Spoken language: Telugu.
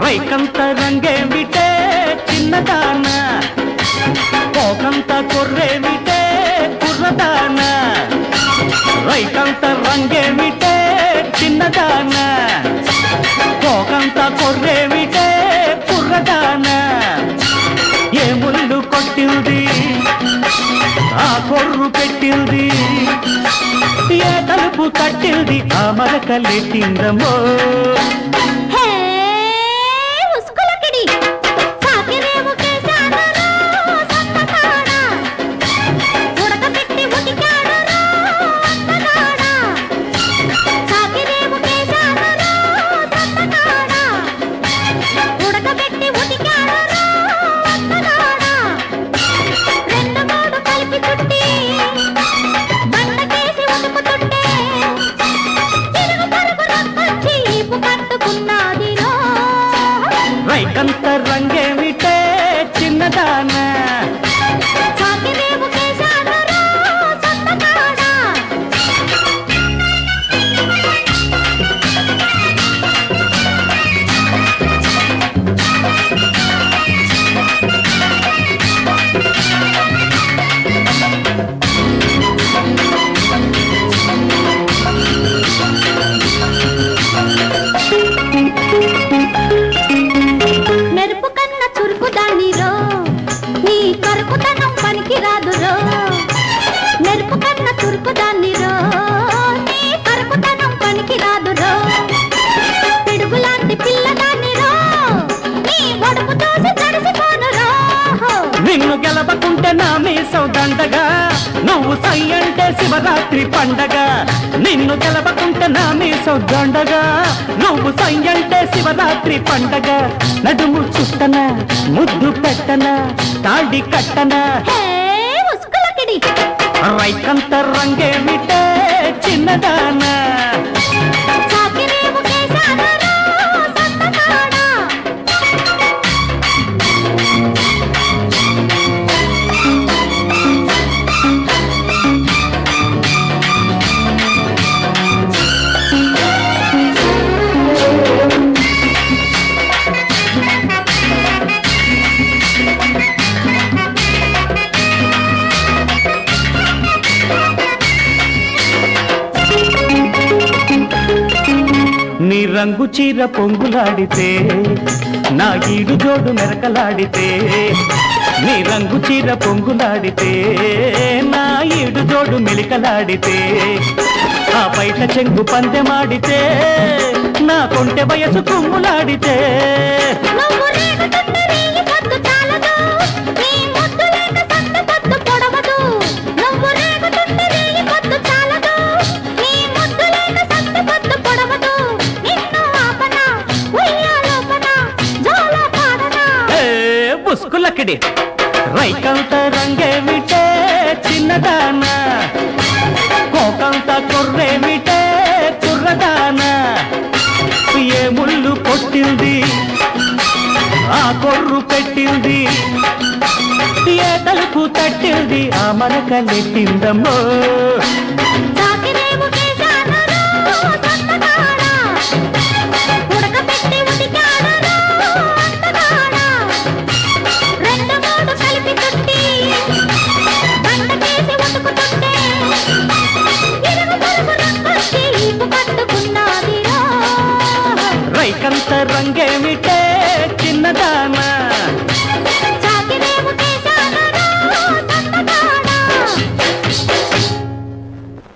రైకంత రంగేమిటే చిన్నదాన కోకంత కొర్రేమిటే కుర్రదాన రైకంత రంగేమిటే చిన్నదాన కోకంత కొర్రేమిటే కుర్రదాన ఏ ముళ్ళు కొట్టింది ఆ కొర్రు పెట్టింది ఏ తలుపు తట్టింది ఆ మరకలెట్టిందమ్మో రైకంత రంగేమిటే చిన్నదాన నిన్ను గెలవకుంటే నా మీసం దండగా నువ్వు సై అంటే శివరాత్రి పండగ నిన్ను గెలవకుంటే నా మీసం దండగా నువ్వు సై అంటే శివరాత్రి పండగ నడుము చుట్టన ముద్దు పెట్టన తాడి కట్టన రైకంత రంగేమిటే చిన్నదాన నీ రంగు చీర పొంగులాడితే నా ఈడు జోడు మెరకలాడితే నీ రంగు చీర పొంగులాడితే నా ఈడు జోడు మెలికలాడితే ఆ బయట చెంగు పందెమాడితే నా కొంటె వయసు కుమ్ములాడితే పుస్కులకిడి రైకంత రంగేమిటే చిన్నదాన కోకంత కొర్రేమిటే కుర్రదాన ఏ ముళ్ళు కొట్టింది ఆ కొర్రు పెట్టింది ఏ తలుపు తట్టింది ఆ మరకలెట్టిందమ్మో రైకంత రంగేమిటే చిన్నదా